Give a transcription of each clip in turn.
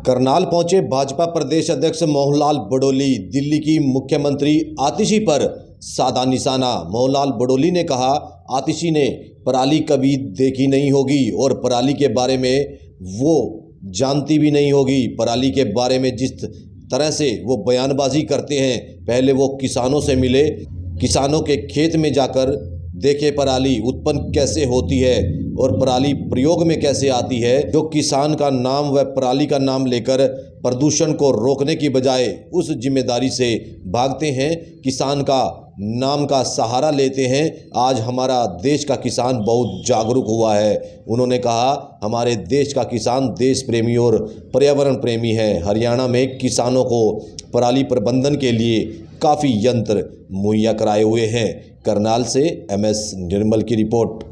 करनाल पहुंचे भाजपा प्रदेश अध्यक्ष मोहनलाल बड़ोली। दिल्ली की मुख्यमंत्री आतिशी पर साधा निशाना। मोहनलाल बड़ोली ने कहा, आतिशी ने पराली कभी देखी नहीं होगी और पराली के बारे में वो जानती भी नहीं होगी। पराली के बारे में जिस तरह से वो बयानबाजी करते हैं, पहले वो किसानों से मिले, किसानों के खेत में जाकर देखे पराली उत्पन्न कैसे होती है और पराली प्रयोग में कैसे आती है। जो किसान का नाम व पराली का नाम लेकर प्रदूषण को रोकने की बजाय उस जिम्मेदारी से भागते हैं, किसान का नाम का सहारा लेते हैं। आज हमारा देश का किसान बहुत जागरूक हुआ है। उन्होंने कहा, हमारे देश का किसान देश प्रेमी और पर्यावरण प्रेमी है। हरियाणा में किसानों को पराली प्रबंधन के लिए काफ़ी यंत्र मुहैया कराए हुए हैं। करनाल से MS निर्मल की रिपोर्ट।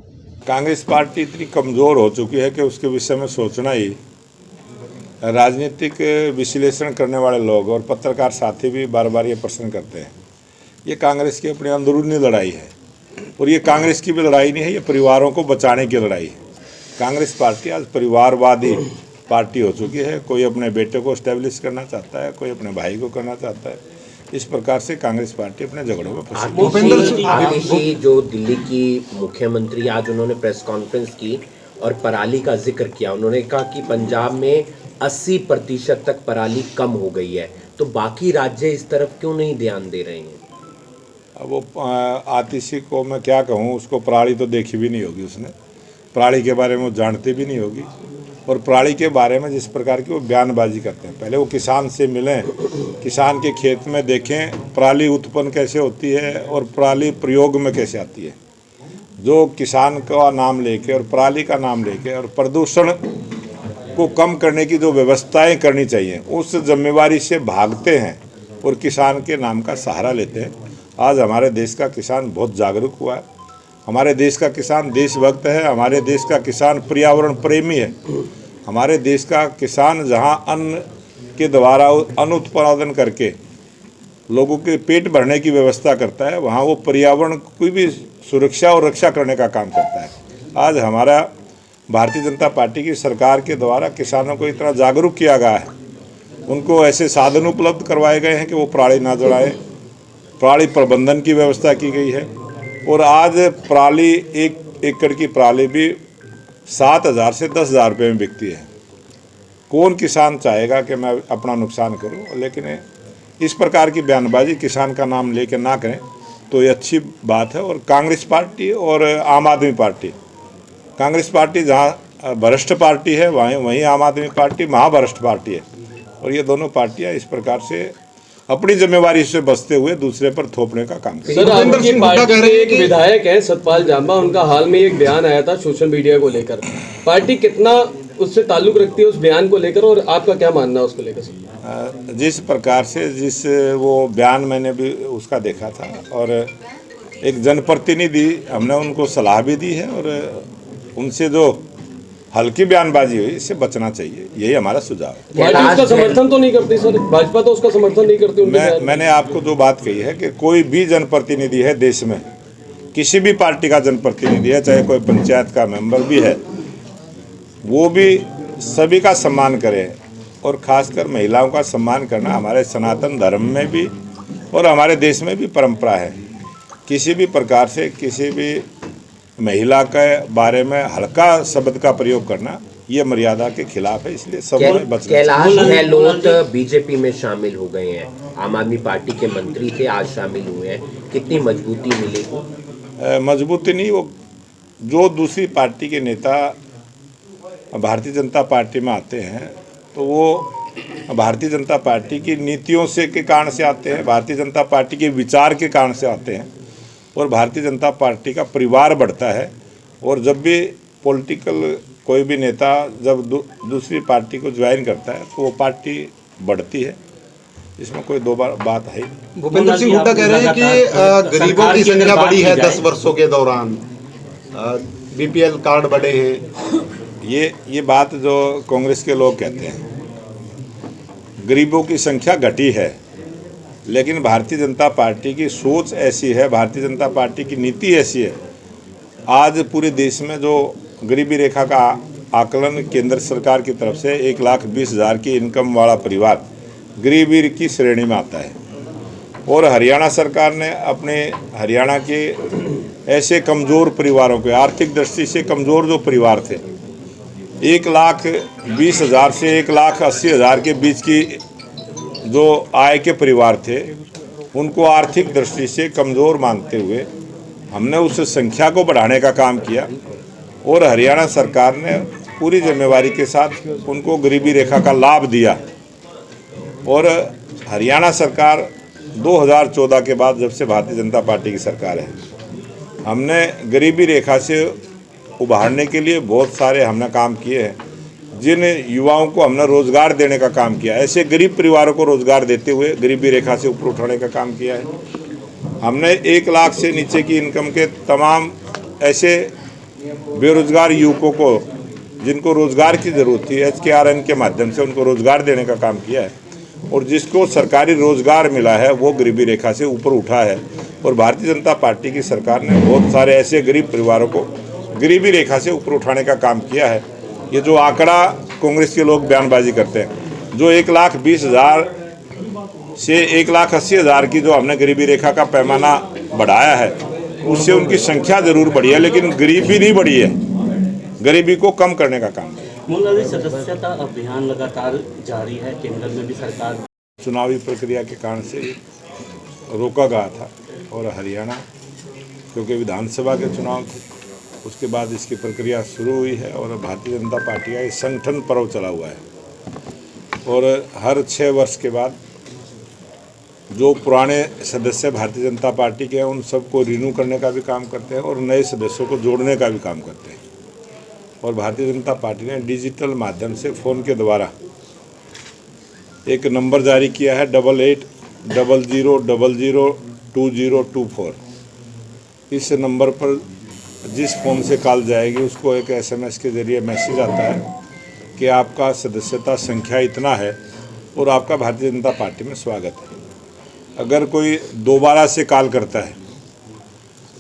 कांग्रेस पार्टी इतनी कमज़ोर हो चुकी है कि उसके विषय में सोचना ही राजनीतिक विश्लेषण करने वाले लोग और पत्रकार साथी भी बार बार ये प्रश्न करते हैं। ये कांग्रेस की अपनी अंदरूनी लड़ाई है और ये कांग्रेस की भी लड़ाई नहीं है, ये परिवारों को बचाने की लड़ाई है। कांग्रेस पार्टी आज परिवारवादी पार्टी हो चुकी है। कोई अपने बेटे को एस्टेब्लिश करना चाहता है, कोई अपने भाई को करना चाहता है। इस प्रकार से कांग्रेस पार्टी अपने झगड़ों में फंसी। आतिशी जो दिल्ली की मुख्यमंत्री, आज उन्होंने प्रेस कॉन्फ्रेंस की और पराली का जिक्र किया। उन्होंने कहा कि पंजाब में 80% तक पराली कम हो गई है, तो बाकी राज्य इस तरफ क्यों नहीं ध्यान दे रहे हैं? अब वो आतिशी को मैं क्या कहूँ, उसको पराली तो देखी भी नहीं होगी, उसने पराली के बारे में वो जानती भी नहीं होगी। और पराली के बारे में जिस प्रकार की वो बयानबाजी करते हैं, पहले वो किसान से मिलें, किसान के खेत में देखें पराली उत्पन्न कैसे होती है और पराली प्रयोग में कैसे आती है। जो किसान का नाम लेके और पराली का नाम लेके और प्रदूषण को कम करने की जो व्यवस्थाएं करनी चाहिए, उस जिम्मेवारी से भागते हैं और किसान के नाम का सहारा लेते हैं। आज हमारे देश का किसान बहुत जागरूक हुआ है। हमारे देश का किसान देशभक्त है। हमारे देश का किसान पर्यावरण प्रेमी है। हमारे देश का किसान जहां अन्न के द्वारा अन्न उत्पादन करके लोगों के पेट भरने की व्यवस्था करता है, वहां वो पर्यावरण की भी सुरक्षा और रक्षा करने का काम करता है। आज हमारा भारतीय जनता पार्टी की सरकार के द्वारा किसानों को इतना जागरूक किया गया है, उनको ऐसे साधन उपलब्ध करवाए गए हैं कि वो पराली ना जलाएं। पराली प्रबंधन की व्यवस्था की गई है और आज पराली 1 एकड़ की पराली भी 7,000 से 10,000 रुपये में बिकती है। कौन किसान चाहेगा कि मैं अपना नुकसान करूं? लेकिन इस प्रकार की बयानबाजी किसान का नाम लेकर ना करें तो ये अच्छी बात है। और कांग्रेस पार्टी और आम आदमी पार्टी, कांग्रेस पार्टी जहां भ्रष्ट पार्टी है, वहीं आम आदमी पार्टी महाभ्रष्ट पार्टी है। और ये दोनों पार्टियां इस प्रकार से अपनी जिम्मेवारी से बचते हुए दूसरे पर थोपने का काम करते हैं। सर, आपकी पार्टी के एक विधायक हैं सतपाल जामा, उनका हाल में एक बयान आया था सोशल मीडिया को लेकर। पार्टी कितना उससे ताल्लुक रखती है उस बयान को लेकर, और आपका क्या मानना है उसको लेकर? जिस प्रकार से जिस वो बयान मैंने भी उसका देखा था और एक जनप्रतिनिधि हमने उनको सलाह भी दी है और उनसे जो हल्की बयानबाजी हुई, इससे बचना चाहिए, यही हमारा सुझाव है। पार्टी उसका समर्थन तो नहीं करती सर, भाजपा तो उसका समर्थन नहीं करती। मैंने आपको जो बात कही है कि कोई भी जनप्रतिनिधि है देश में, किसी भी पार्टी का जनप्रतिनिधि है, चाहे कोई पंचायत का मेंबर भी है, वो भी सभी का सम्मान करे और खासकर महिलाओं का सम्मान करना हमारे सनातन धर्म में भी और हमारे देश में भी परंपरा है। किसी भी प्रकार से किसी भी महिला के बारे में हल्का शब्द का प्रयोग करना ये मर्यादा के खिलाफ है, इसलिए सब बचना। कैलाश गहलोत बीजेपी में शामिल हो गए हैं, आम आदमी पार्टी के मंत्री थे, आज शामिल हुए हैं, कितनी मजबूती मिलेगी? मजबूती नहीं, वो जो दूसरी पार्टी के नेता भारतीय जनता पार्टी में आते हैं तो वो भारतीय जनता पार्टी की नीतियों से के कारण से आते हैं, भारतीय जनता पार्टी के विचार के कारण से आते हैं और भारतीय जनता पार्टी का परिवार बढ़ता है। और जब भी पॉलिटिकल कोई भी नेता जब दूसरी पार्टी को ज्वाइन करता है तो वो पार्टी बढ़ती है, इसमें कोई दो बात है। भूपेंद्र सिंह हुड्डा कह रहे हैं कि गरीबों की संख्या बढ़ी है 10 वर्षों के दौरान, BPL कार्ड बढ़े हैं। ये बात जो कांग्रेस के लोग कहते हैं, गरीबों की संख्या घटी है, लेकिन भारतीय जनता पार्टी की सोच ऐसी है, भारतीय जनता पार्टी की नीति ऐसी है। आज पूरे देश में जो गरीबी रेखा का आकलन केंद्र सरकार की तरफ से 1,20,000 की इनकम वाला परिवार गरीबी की श्रेणी में आता है। और हरियाणा सरकार ने अपने हरियाणा के ऐसे कमज़ोर परिवारों के, आर्थिक दृष्टि से कमज़ोर जो परिवार थे, 1,20,000 से 1,80,000 के बीच की जो आय के परिवार थे, उनको आर्थिक दृष्टि से कमज़ोर मानते हुए हमने उस संख्या को बढ़ाने का काम किया। और हरियाणा सरकार ने पूरी जिम्मेवारी के साथ उनको गरीबी रेखा का लाभ दिया। और हरियाणा सरकार 2014 के बाद, जब से भारतीय जनता पार्टी की सरकार है, हमने गरीबी रेखा से उभारने के लिए बहुत सारे हमने काम किए हैं। जिन युवाओं को हमने रोज़गार देने का काम किया, ऐसे गरीब परिवारों को रोज़गार देते हुए गरीबी रेखा से ऊपर उठाने का काम किया है। हमने 1 लाख से नीचे की इनकम के तमाम ऐसे बेरोज़गार युवकों को, जिनको रोज़गार की ज़रूरत थी, HKRN के माध्यम से उनको रोज़गार देने का काम किया है। और जिसको सरकारी रोज़गार मिला है वो गरीबी रेखा से ऊपर उठा है। और भारतीय जनता पार्टी की सरकार ने बहुत सारे ऐसे गरीब परिवारों को गरीबी रेखा से ऊपर उठाने का काम किया है। ये जो आंकड़ा कांग्रेस के लोग बयानबाजी करते हैं, जो 1,20,000 से 1,80,000 की जो हमने गरीबी रेखा का पैमाना बढ़ाया है, उससे उनकी संख्या ज़रूर बढ़ी है, लेकिन गरीबी नहीं बढ़ी है। गरीबी को कम करने का काम है। मूलवादी सदस्यता अभियान लगातार जारी है, केंद्र में भी सरकार चुनावी प्रक्रिया के कारण से रोका गया था। और हरियाणा, क्योंकि विधानसभा के चुनाव थे, उसके बाद इसकी प्रक्रिया शुरू हुई है। और भारतीय जनता पार्टी का ये संगठन पर्व चला हुआ है। और हर 6 वर्ष के बाद जो पुराने सदस्य भारतीय जनता पार्टी के हैं, उन सबको रिन्यू करने का भी काम करते हैं और नए सदस्यों को जोड़ने का भी काम करते हैं। और भारतीय जनता पार्टी ने डिजिटल माध्यम से फ़ोन के द्वारा एक नंबर जारी किया है, 8800002024। इस नंबर पर जिस फ़ोन से कॉल जाएगी, उसको एक SMS के ज़रिए मैसेज आता है कि आपका सदस्यता संख्या इतना है और आपका भारतीय जनता पार्टी में स्वागत है। अगर कोई दोबारा से कॉल करता है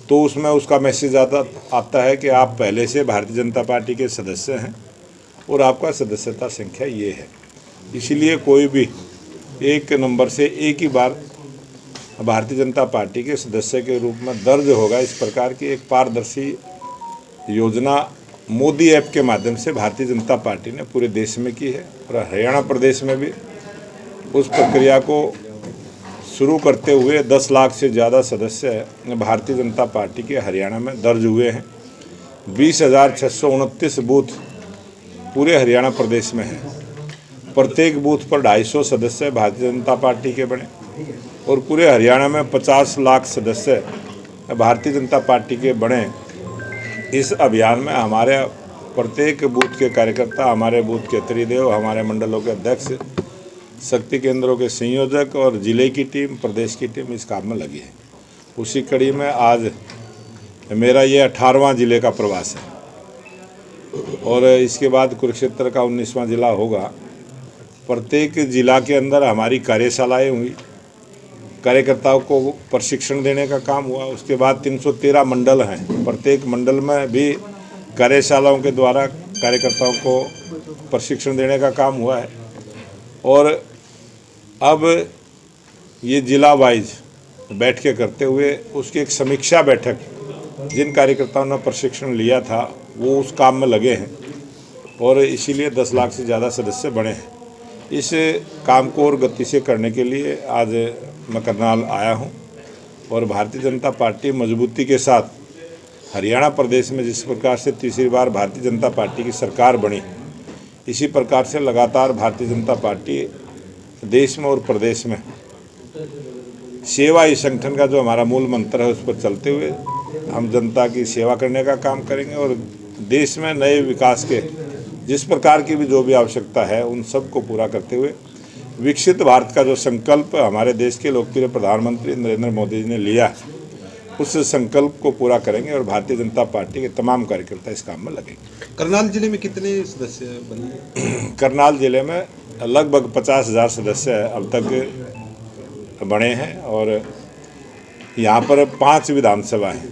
तो उसमें उसका मैसेज आता है कि आप पहले से भारतीय जनता पार्टी के सदस्य हैं और आपका सदस्यता संख्या ये है। इसीलिए कोई भी एक नंबर से एक ही बार भारतीय जनता पार्टी के सदस्य के रूप में दर्ज होगा। इस प्रकार की एक पारदर्शी योजना मोदी ऐप के माध्यम से भारतीय जनता पार्टी ने पूरे देश में की है। और हरियाणा प्रदेश में भी उस प्रक्रिया को शुरू करते हुए 10 लाख से ज़्यादा सदस्य भारतीय जनता पार्टी के हरियाणा में दर्ज हुए हैं। 20,629 बूथ पूरे हरियाणा प्रदेश में हैं। प्रत्येक बूथ पर 250 सदस्य भारतीय जनता पार्टी के बने। और पूरे हरियाणा में 50 लाख सदस्य भारतीय जनता पार्टी के बने। इस अभियान में हमारे प्रत्येक बूथ के कार्यकर्ता, हमारे बूथ के त्रिदेव, हमारे मंडलों के अध्यक्ष, शक्ति केंद्रों के संयोजक और जिले की टीम, प्रदेश की टीम इस काम में लगी है। उसी कड़ी में आज मेरा ये 18वां जिले का प्रवास है और इसके बाद कुरुक्षेत्र का 19वां जिला होगा। प्रत्येक जिला के अंदर हमारी कार्यशालाएं हुई, कार्यकर्ताओं को प्रशिक्षण देने का काम हुआ। उसके बाद 313 मंडल हैं, प्रत्येक मंडल में भी कार्यशालाओं के द्वारा कार्यकर्ताओं को प्रशिक्षण देने का काम हुआ है। और अब ये जिला वाइज बैठ के करते हुए उसकी एक समीक्षा बैठक, जिन कार्यकर्ताओं ने प्रशिक्षण लिया था वो उस काम में लगे हैं और इसीलिए 10 लाख से ज़्यादा सदस्य बने हैं। इस काम को और गति से करने के लिए आज मैं करनाल आया हूं और भारतीय जनता पार्टी मजबूती के साथ हरियाणा प्रदेश में जिस प्रकार से तीसरी बार भारतीय जनता पार्टी की सरकार बनी, इसी प्रकार से लगातार भारतीय जनता पार्टी देश में और प्रदेश में सेवा ही संगठन का जो हमारा मूल मंत्र है उस पर चलते हुए हम जनता की सेवा करने का काम करेंगे और देश में नए विकास के जिस प्रकार की भी जो भी आवश्यकता है उन सब को पूरा करते हुए विकसित भारत का जो संकल्प हमारे देश के लोकप्रिय प्रधानमंत्री नरेंद्र मोदी जी ने लिया, उस संकल्प को पूरा करेंगे और भारतीय जनता पार्टी के तमाम कार्यकर्ता इस काम में लगेंगे। करनाल जिले में कितने सदस्य बने? करनाल जिले में लगभग 50,000 सदस्य अब तक बने हैं और यहाँ पर 5 विधानसभा हैं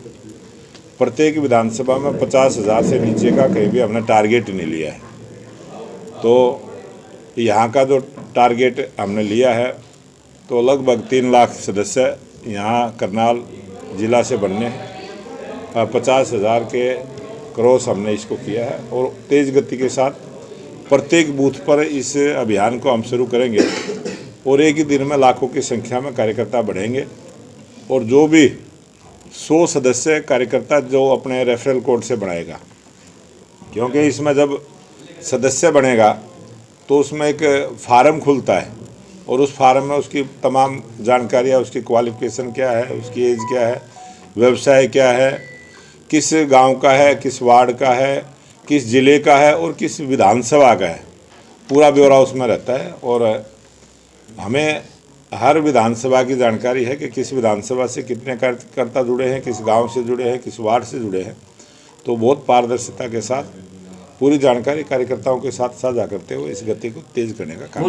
प्रत्येक विधानसभा में 50,000 से नीचे का कहीं भी हमने टारगेट नहीं लिया है। तो यहाँ का जो टारगेट हमने लिया है तो लगभग 3 लाख सदस्य यहाँ करनाल जिला से बनने हैं। 50,000 के क्रॉस हमने इसको किया है और तेज़ गति के साथ प्रत्येक बूथ पर इस अभियान को हम शुरू करेंगे और एक ही दिन में लाखों की संख्या में कार्यकर्ता बढ़ेंगे और जो भी 100 सदस्य कार्यकर्ता जो अपने रेफरल कोड से बढ़ाएगा, क्योंकि इसमें जब सदस्य बनेगा तो उसमें एक फार्म खुलता है और उस फार्म में उसकी तमाम जानकारियाँ, उसकी क्वालिफिकेशन क्या है, उसकी एज क्या है, व्यवसाय क्या है, किस गांव का है, किस वार्ड का है, किस ज़िले का है और किस विधानसभा का है, पूरा ब्यौरा उसमें रहता है। और हमें हर विधानसभा की जानकारी है कि किस विधानसभा से कितने कार्यकर्ता जुड़े हैं, किस गांव से जुड़े हैं, किस वार्ड से जुड़े हैं। तो बहुत पारदर्शिता के साथ पूरी जानकारी कार्यकर्ताओं के साथ साझा करते हुए इस गति को तेज करने का काम